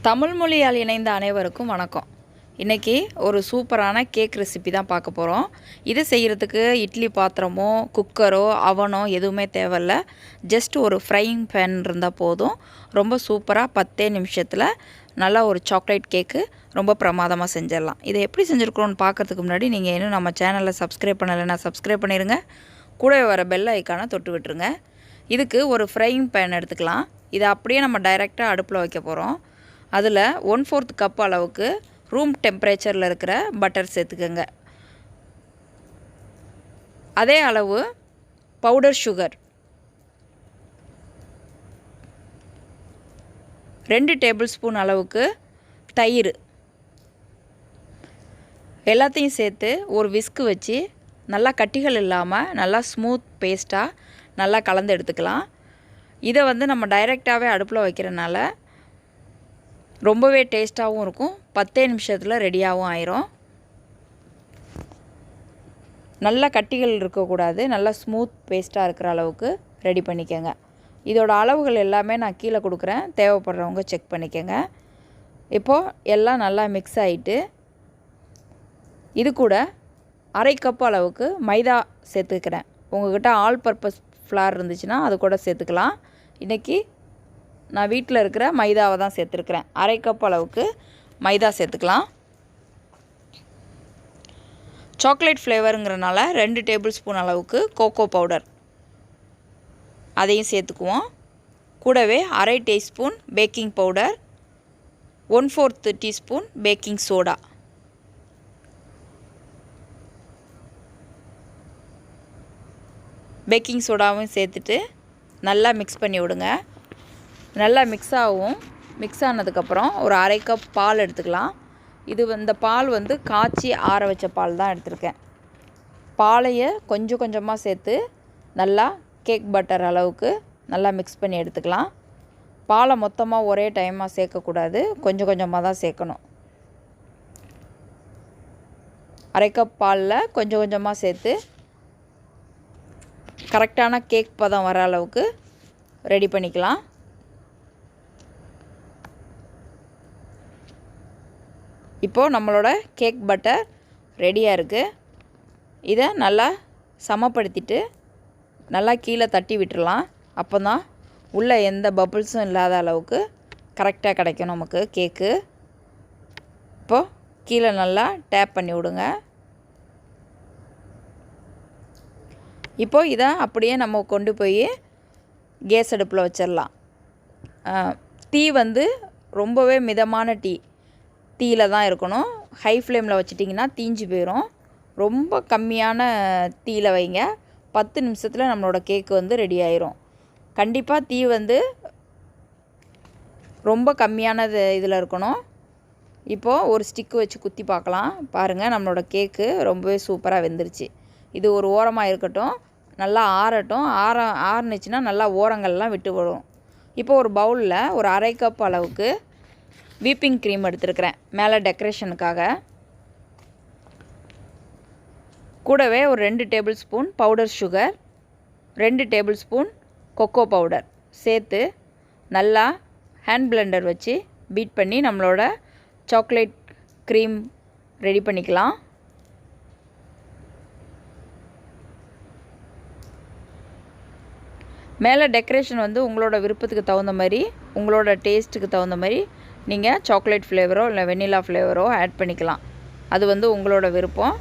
தமிழ் மொழியால் இணைந்த அனைவருக்கும் வணக்கம். இன்றைக்கி ஒரு சூப்பரான கேக் ரெசிபி தான் பார்க்க போகிறோம். இது செய்கிறதுக்கு இட்லி பாத்திரமோ குக்கரோ அவனோ எதுவுமே தேவையில்ல. ஜஸ்ட் ஒரு ஃப்ரையிங் பேன் இருந்தால் போதும். ரொம்ப சூப்பராக 10 நிமிஷத்தில் நல்லா ஒரு சாக்லேட் கேக்கு ரொம்ப பிரமாதமாக செஞ்சிடலாம். இதை எப்படி செஞ்சுருக்குறோன்னு பார்க்குறதுக்கு முன்னாடி நீங்கள் இன்னும் நம்ம சேனலில் சப்ஸ்கிரைப் பண்ணலைன்னா சப்ஸ்கிரைப் பண்ணிடுங்க. கூடவே வர பெல் ஐக்கானை தொட்டு விட்டுருங்க. இதுக்கு ஒரு ஃப்ரையிங் பேன் எடுத்துக்கலாம். இதை அப்படியே நம்ம டைரெக்டாக அடுப்பில் வைக்க போகிறோம். அதில் 1/4 கப் அளவுக்கு ரூம் டெம்பரேச்சரில் இருக்கிற பட்டர் சேர்த்துக்கோங்க. அதே அளவு பவுடர் சுகர் 2 டேபிள் ஸ்பூன் அளவுக்கு தயிர் எல்லாத்தையும் சேர்த்து ஒரு விஸ்கு வச்சு நல்லா கட்டிகள் இல்லாமல் நல்லா ஸ்மூத் பேஸ்ட்டாக நல்லா கலந்து எடுத்துக்கலாம். இதை நம்ம டைரெக்டாகவே அடுப்பில் வைக்கிறனால ரொம்பவே டேஸ்ட்டாகவும் இருக்கும். 10 நிமிஷத்தில் ரெடியாகவும் ஆயிரும். நல்லா கட்டிகள் இருக்கக்கூடாது, நல்லா ஸ்மூத் பேஸ்ட்டாக இருக்கிற அளவுக்கு ரெடி பண்ணிக்கோங்க. இதோட அளவுகள் எல்லாமே நான் கீழே கொடுக்குறேன், தேவைப்படுறவங்க செக் பண்ணிக்கோங்க. இப்போது எல்லாம் நல்லா மிக்ஸ் ஆகிட்டு இது கூட 1/2 கப் அளவுக்கு மைதா சேர்த்துக்கிறேன். உங்கள்கிட்ட ஆல் பர்பஸ் ஃப்ளார் இருந்துச்சுன்னா அது கூட சேர்த்துக்கலாம். இன்றைக்கி நான் வீட்டில் இருக்கிற மைதாவை தான் சேர்த்துருக்குறேன். 1/2 கப் அளவுக்கு மைதா சேர்த்துக்கலாம். சாக்லேட் ஃப்ளேவருங்கிறனால 2 டேபிள் ஸ்பூன் அளவுக்கு கோகோ பவுடர் அதையும் சேர்த்துக்குவோம். கூடவே 1/2 teaspoon baking powder, 1/4 teaspoon baking soda, baking சோடாவும் சேர்த்துட்டு நல்லா மிக்ஸ் பண்ணி விடுங்க. நல்லா மிக்ஸ் ஆகும். மிக்ஸ் ஆனதுக்கப்புறம் ஒரு 1/2 கப் பால் எடுத்துக்கலாம். இந்த பால் காய்ச்சி ஆற வச்ச பால் தான் எடுத்திருக்கேன். பாலையை கொஞ்சம் கொஞ்சமாக சேர்த்து நல்லா கேக் பட்டர் அளவுக்கு நல்லா மிக்ஸ் பண்ணி எடுத்துக்கலாம். பாலை மொத்தமாக ஒரே டைமாக சேர்க்கக்கூடாது, கொஞ்சம் கொஞ்சமாக தான் சேர்க்கணும். 1/2 கப் பாலில் கொஞ்சம் கொஞ்சமாக சேர்த்து கரெக்டான கேக் பதம் வர அளவுக்கு ரெடி பண்ணிக்கலாம். இப்போது நம்மளோட கேக் பட்டர் ரெடியாக இருக்குது. இதை நல்லா சமப்படுத்திட்டு நல்லா கீழே தட்டி விட்டுடலாம். அப்போ தான் உள்ளே எந்த பபுள்ஸும் இல்லாத அளவுக்கு கரெக்டாக கிடைக்கும் நமக்கு கேக்கு. இப்போது கீழே நல்லா டேப் பண்ணி விடுங்க. இப்போது இதை அப்படியே நம்ம கொண்டு போய் கேஸ் அடுப்பில் வச்சிடலாம். டீ ரொம்பவே மிதமான தீயில் தான் இருக்கணும். ஹை ஃப்ளேமில் வச்சிட்டிங்கன்னா தீஞ்சு போயிடும். ரொம்ப கம்மியான தீயில் வைங்க. 10 நிமிஷத்தில் நம்மளோட கேக்கு ரெடி ஆயிரும். கண்டிப்பாக தீ ரொம்ப கம்மியான இதில் இருக்கணும். இப்போது ஒரு ஸ்டிக்கு வச்சு குத்தி பார்க்கலாம். பாருங்கள், நம்மளோட கேக்கு ரொம்பவே சூப்பராக வெந்துருச்சு. இது ஒரு ஓரமாக இருக்கட்டும், நல்லா ஆறட்டும். ஆறுனுச்சுன்னா நல்லா ஓரங்கள்லாம் விட்டு வரும். இப்போ ஒரு பவுலில் ஒரு 1/2 கப் அளவுக்கு வீப்பிங் க்ரீம் எடுத்துருக்கிறேன் மேலே டெக்கரேஷனுக்காக. கூடவே ஒரு 2 table spoon powder sugar, 2 table spoon cocoa powder சேர்த்து நல்லா ஹேண்ட் பிளெண்டர் வச்சு பீட் பண்ணி நம்மளோட சாக்லேட் க்ரீம் ரெடி பண்ணிக்கலாம். மேலே டெக்கரேஷன் உங்களோட விருப்பத்துக்கு தகுந்த மாதிரி, உங்களோட டேஸ்ட்டுக்கு தகுந்த மாதிரி நீங்கள் சாக்லேட் ஃப்ளேவரோ இல்லை வெண்ணிலா ஃப்ளேவரோ ஆட் பண்ணிக்கலாம். அது உங்களோட விருப்பம்.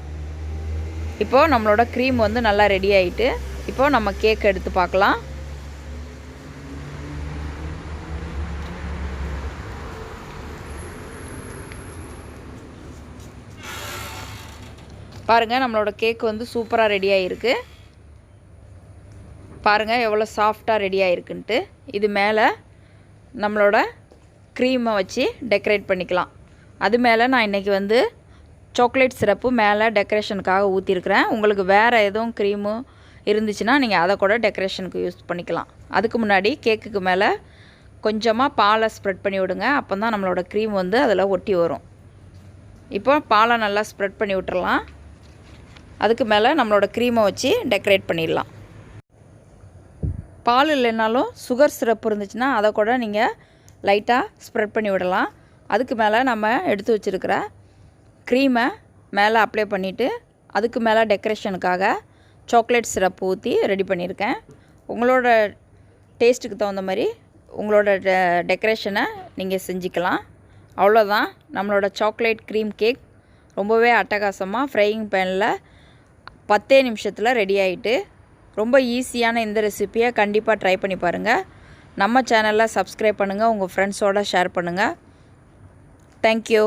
இப்போது நம்மளோட க்ரீம் நல்லா ரெடி ஆகிட்டு இப்போது நம்ம கேக் எடுத்து பார்க்கலாம். பாருங்கள், நம்மளோட கேக் சூப்பராக ரெடி ஆகிருக்கு. பாருங்கள் எவ்வளோ சாஃப்டாக ரெடி ஆகிருக்குன்ட்டு. இது மேலே நம்மளோட க்ரீமை வச்சு டெக்கரேட் பண்ணிக்கலாம். அது மேலே நான் இன்றைக்கி சாக்லேட் சிரப்பு மேலே டெக்கரேஷனுக்காக ஊற்றிருக்கிறேன். உங்களுக்கு வேறு எதுவும் க்ரீமு இருந்துச்சுன்னா நீங்கள் அதை கூட டெக்கரேஷனுக்கு யூஸ் பண்ணிக்கலாம். அதுக்கு முன்னாடி கேக்குக்கு மேலே கொஞ்சமாக பாலை ஸ்ப்ரெட் பண்ணி விடுங்க. அப்போ தான் நம்மளோட க்ரீம் அதில் ஒட்டி வரும். இப்போ பாலை நல்லா ஸ்ப்ரெட் பண்ணி விட்டுறலாம். அதுக்கு மேலே நம்மளோட க்ரீமை வச்சு டெக்கரேட் பண்ணிடலாம். பால் இல்லைனாலும் சுகர் சிரப்பு இருந்துச்சுன்னா அதை கூட நீங்கள் லைட்டாக ஸ்ப்ரெட் பண்ணி விடலாம். அதுக்கு மேலே நம்ம எடுத்து வச்சுருக்கிற க்ரீமை மேலே அப்ளை பண்ணிவிட்டு அதுக்கு மேலே டெக்கரேஷனுக்காக சாக்லேட் சிரப் ஊற்றி ரெடி பண்ணியிருக்கேன். உங்களோட டேஸ்ட்டுக்கு தகுந்த மாதிரி உங்களோட டெக்கரேஷனை நீங்கள் செஞ்சுக்கலாம். அவ்வளோதான், நம்மளோட சாக்லேட் க்ரீம் கேக் ரொம்பவே அட்டகாசமாக ஃப்ரையிங் பேனில் 10 நிமிஷத்தில் ரெடி ஆகிட்டு. ரொம்ப ஈஸியான இந்த ரெசிப்பியை கண்டிப்பாக ட்ரை பண்ணி பாருங்கள். நம்ம சேனலில் சப்ஸ்கிரைப் பண்ணுங்கள், உங்கள் ஃப்ரெண்ட்ஸோடு ஷேர் பண்ணுங்கள். தேங்க்யூ.